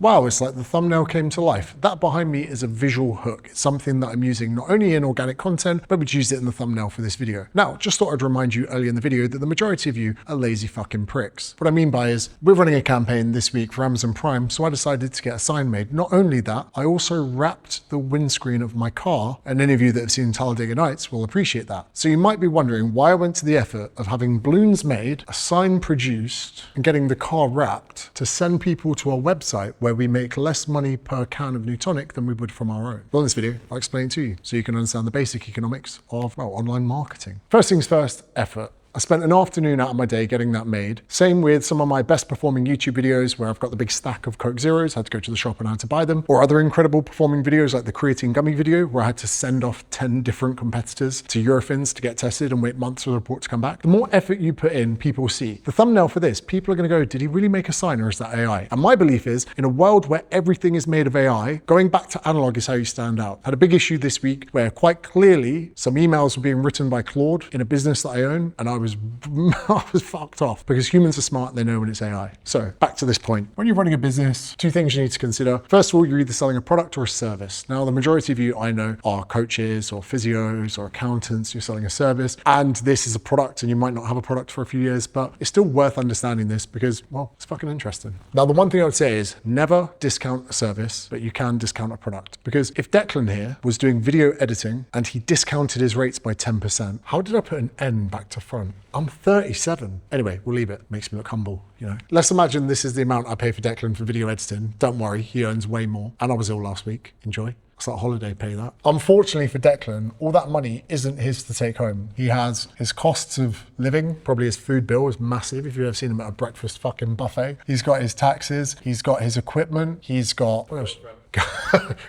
Wow, it's like the thumbnail came to life. That behind me is a visual hook. It's something that I'm using not only in organic content, but we've used it in the thumbnail for this video. Now, just thought I'd remind you early in the video that the majority of you are lazy fucking pricks. What I mean by is, we're running a campaign this week for Amazon Prime, so I decided to get a sign made. Not only that, I also wrapped the windscreen of my car, and any of you that have seen Talladega Nights will appreciate that. So you might be wondering why I went to the effort of having balloons made, a sign produced, and getting the car wrapped to send people to our website where we make less money per can of new tonic than we would from our own. Well, in this video, I'll explain it to you so you can understand the basic economics of, well, online marketing. First things first, effort. I spent an afternoon out of my day getting that made. Same with some of my best performing YouTube videos where I've got the big stack of Coke Zeros, had to go to the shop and I had to buy them, or other incredible performing videos like the creatine gummy video where I had to send off 10 different competitors to Eurofins to get tested and wait months for the report to come back. The more effort you put in, people see. The thumbnail for this, people are gonna go, did he really make a sign or is that AI? And my belief is, in a world where everything is made of AI, going back to analog is how you stand out. Had a big issue this week where quite clearly some emails were being written by Claude in a business that I own, and I was fucked off because humans are smart and they know when it's AI. So back to this point. When you're running a business, two things you need to consider. First of all, you're either selling a product or a service. Now, the majority of you I know are coaches or physios or accountants. You're selling a service and this is a product and you might not have a product for a few years, but it's still worth understanding this because, well, it's fucking interesting. Now, the one thing I would say is never discount a service, but you can discount a product. Because if Declan here was doing video editing and he discounted his rates by 10%, how did I put an N back to front? I'm 37. Anyway, we'll leave it. Makes me look humble, you know. Let's imagine this is the amount I pay for Declan for video editing. Don't worry, he earns way more. And I was ill last week. Enjoy. It's like holiday pay that. Unfortunately for Declan, all that money isn't his to take home. He has his costs of living, probably his food bill is massive. If you've ever seen him at a breakfast fucking buffet. He's got his taxes, he's got his equipment, he's got, what else?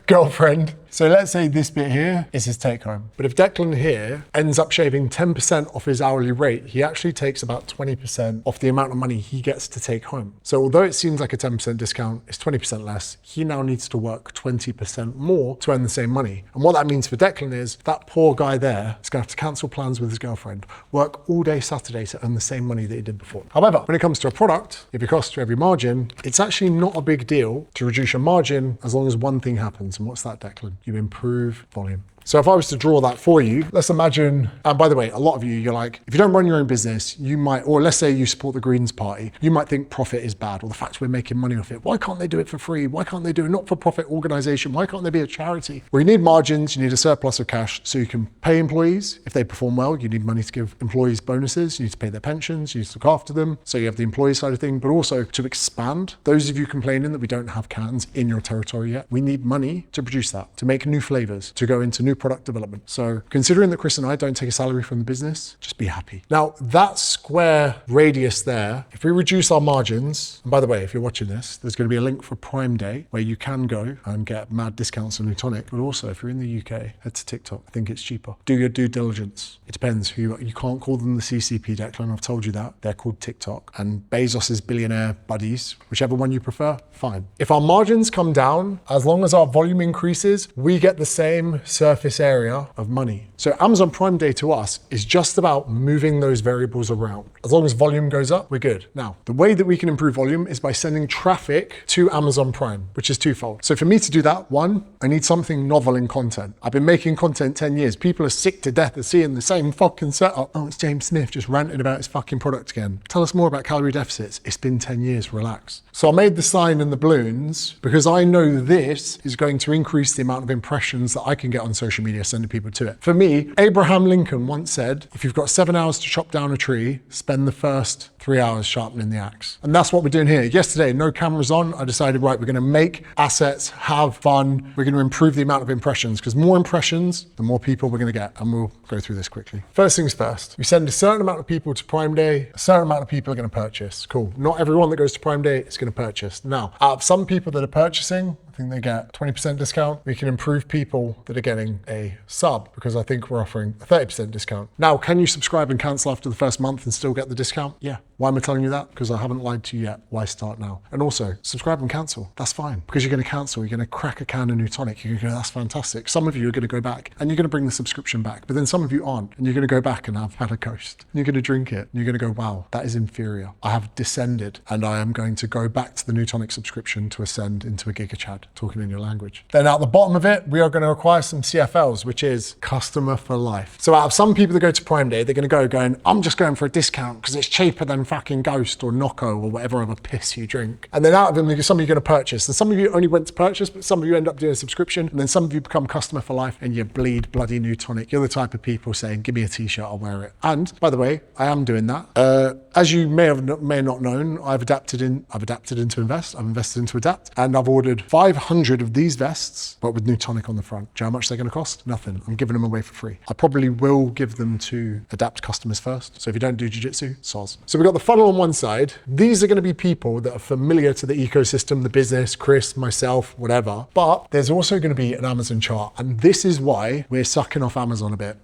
Girlfriend. So let's say this bit here is his take home. But if Declan here ends up shaving 10% off his hourly rate, he actually takes about 20% off the amount of money he gets to take home. So although it seems like a 10% discount, it's 20% less. He now needs to work 20% more to earn the same money. And what that means for Declan is that poor guy there is gonna have to cancel plans with his girlfriend, work all day Saturday to earn the same money that he did before. However, when it comes to a product, if you cost to every margin, it's actually not a big deal to reduce your margin as long as one thing happens. And what's that, Declan? You improve volume. So if I was to draw that for you, let's imagine, and by the way, a lot of you, you're like, if you don't run your own business, you might, or let's say you support the Greens Party, you might think profit is bad, or the fact we're making money off it. Why can't they do it for free? Why can't they do a not-for-profit organization? Why can't they be a charity? Well, you need margins, you need a surplus of cash so you can pay employees. If they perform well, you need money to give employees bonuses, you need to pay their pensions, you need to look after them. So you have the employee side of things, but also to expand. Those of you complaining that we don't have cans in your territory yet, we need money to produce that, to make new flavors, to go into new product development. So considering that Chris and I don't take a salary from the business, just be happy. Now that square radius there, if we reduce our margins, and by the way, if you're watching this, there's going to be a link for Prime Day where you can go and get mad discounts on new tonic. But also if you're in the UK, head to TikTok. I think it's cheaper. Do your due diligence. It depends who you can't call them the CCP, Declan. I've told you that. They're called TikTok. And Bezos's billionaire buddies, whichever one you prefer, fine. If our margins come down, as long as our volume increases, we get the same surface area of money. So Amazon Prime Day to us is just about moving those variables around. As long as volume goes up, we're good. Now, the way that we can improve volume is by sending traffic to Amazon Prime, which is twofold. So for me to do that, one, I need something novel in content. I've been making content 10 years. People are sick to death of seeing the same fucking setup. Oh, it's James Smith just ranting about his fucking product again. Tell us more about calorie deficits. It's been 10 years, relax. So I made the sign and the balloons because I know this is going to increase the amount of impressions that I can get on social media sending people to it. For me, Abraham Lincoln once said, if you've got 7 hours to chop down a tree, spend the first 3 hours sharpening the axe. And that's what we're doing here. Yesterday, no cameras on, I decided, right, we're gonna make assets, have fun. We're gonna improve the amount of impressions because more impressions, the more people we're gonna get. And we'll go through this quickly. First things first, we send a certain amount of people to Prime Day, a certain amount of people are gonna purchase. Cool. Not everyone that goes to Prime Day is gonna purchase. Now, out of some people that are purchasing, I think they get 20% discount. We can improve people that are getting a sub because I think we're offering a 30% discount. Now, can you subscribe and cancel after the first month and still get the discount? Yeah. Why am I telling you that? Because I haven't lied to you yet. Why start now? And also, subscribe and cancel. That's fine. Because you're going to cancel, you're going to crack a can of new tonic. You're going to go, that's fantastic. Some of you are going to go back and you're going to bring the subscription back. But then some of you aren't. And you're going to go back and have had a coast. And you're going to drink it. And you're going to go, wow, that is inferior. I have descended and I am going to go back to the new tonic subscription to ascend into a gigachad, talking in your language. Then at the bottom of it, we are going to acquire some CFLs, which is customer for life. So out of some people that go to Prime Day, they're going to go going, I'm just going for a discount because it's cheaper than fucking Ghost or Nocco or whatever other piss you drink. And then out of them, some of you are going to purchase. And some of you only went to purchase, but some of you end up doing a subscription. And then some of you become customer for life and you bleed bloody new tonic. You're the type of people saying, give me a t-shirt, I'll wear it. And by the way, I am doing that. As you may not known, I've adapted into invest. I've invested into adapt. And I've ordered 500 of these vests, but with new tonic on the front. Do you know how much they're going to cost? Nothing. I'm giving them away for free. I probably will give them to adapt customers first. So if you don't do jiu-jitsu, soz. So we've got the funnel on one side. These are going to be people that are familiar to the ecosystem, the business, Chris, myself, whatever. But there's also going to be an Amazon chart. And this is why we're sucking off Amazon a bit.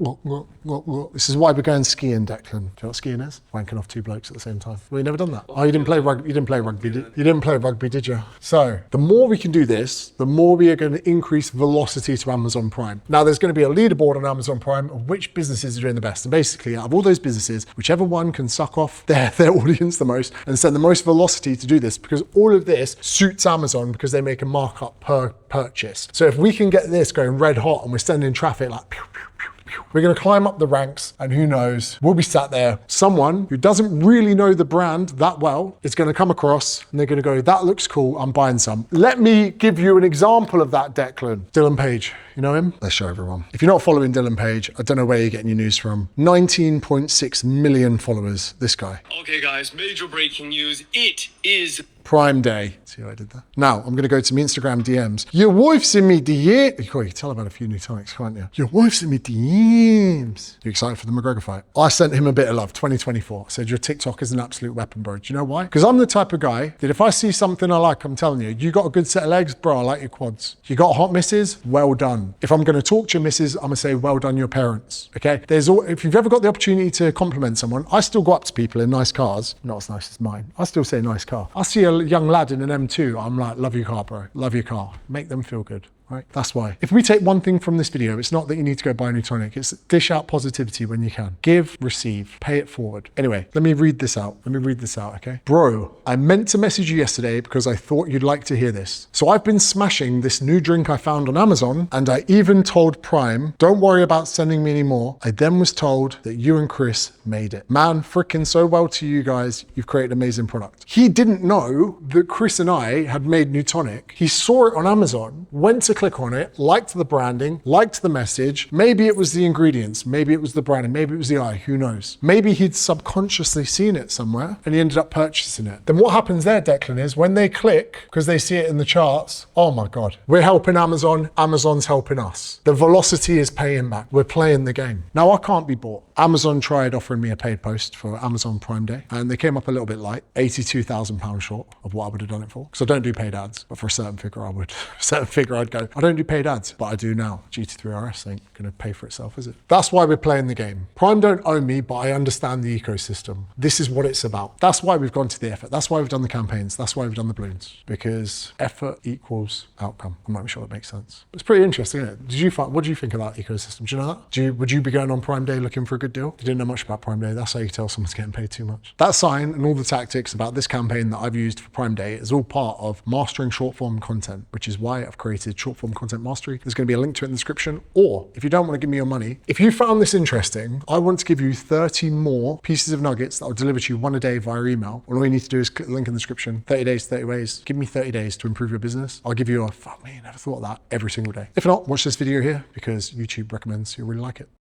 This is why we're going skiing, Declan. Do you know what skiing is? Wanking off two blokes at the same time. Well, you never done that. Oh, you didn't play rugby. You didn't play rugby, did you? So the more we can do this, the more we are going to increase velocity to Amazon Prime. Now there's going to be a leaderboard on Amazon Prime of which businesses are doing the best. And basically out of all those businesses, whichever one can suck off their audience the most and send the most velocity to do this, because all of this suits Amazon because they make a markup per purchase. So if we can get this going red hot and we're sending traffic like pew, pew, pew, we're going to climb up the ranks and who knows, we'll be sat there. Someone who doesn't really know the brand that well is going to come across and they're going to go, that looks cool, I'm buying some. Let me give you an example of that, Declan. Dylan Page, you know him? Let's show everyone. If you're not following Dylan Page, I don't know where you're getting your news from. 19.6 million followers, this guy. Okay guys, major breaking news. It is Prime Day. See how I did that? Now, I'm going to go to my Instagram DMs. Your wife's in me DMs. You can tell about a few new tonics, can't you? Your wife's in me DMs. You excited for the McGregor fight? I sent him a bit of love, 2024. I said, your TikTok is an absolute weapon, bro. Do you know why? Because I'm the type of guy that if I see something I like, I'm telling you, you got a good set of legs, bro, I like your quads. You got hot misses, well done. If I'm going to talk to your misses, I'm going to say, well done, your parents. Okay? If you've ever got the opportunity to compliment someone, I still go up to people in nice cars, not as nice as mine. I still say nice car. I see a young lad in an M2, I'm like, love your car, bro. Love your car. Make them feel good. Right? That's why. If we take one thing from this video, it's not that you need to go buy a new tonic. It's dish out positivity when you can. Give, receive, pay it forward. Anyway, let me read this out. Okay? Bro, I meant to message you yesterday because I thought you'd like to hear this. So I've been smashing this new drink I found on Amazon and I even told Prime, don't worry about sending me any more. I then was told that you and Chris made it. Man, freaking so well to you guys. You've created an amazing product. He didn't know that Chris and I had made new tonic. He saw it on Amazon, went to click on it, liked the branding, liked the message. Maybe it was the ingredients, maybe it was the branding, maybe it was the eye, who knows? Maybe he'd subconsciously seen it somewhere and he ended up purchasing it. Then what happens there, Declan, is when they click, because they see it in the charts, oh my God, we're helping Amazon, Amazon's helping us. The velocity is paying back. We're playing the game. Now I can't be bought. Amazon tried offering me a paid post for Amazon Prime Day and they came up a little bit light, £82,000 short of what I would have done it for. Because I don't do paid ads, but for a certain figure I would. A certain figure I'd go, I don't do paid ads, but I do now. GT3 RS ain't gonna pay for itself, is it? That's why we're playing the game. Prime don't own me, but I understand the ecosystem. This is what it's about. That's why we've gone to the effort. That's why we've done the campaigns. That's why we've done the balloons, because effort equals outcome. I'm not sure that makes sense. It's pretty interesting, isn't it? What do you think of that ecosystem? Do you know that? Would you be going on Prime Day looking for a good deal? You didn't know much about Prime Day. That's how you tell someone's getting paid too much. That sign and all the tactics about this campaign that I've used for Prime Day is all part of mastering short form content, which is why I've created short form content mastery. There's going to be a link to it in the description. Or if you don't want to give me your money, if you found this interesting, I want to give you 30 more pieces of nuggets that I'll deliver to you one a day via email. All you need to do is click the link in the description. 30 days, 30 ways. Give me 30 days to improve your business. I'll give you a fuck me, never thought of that every single day. If not, watch this video here because YouTube recommends you'll really like it.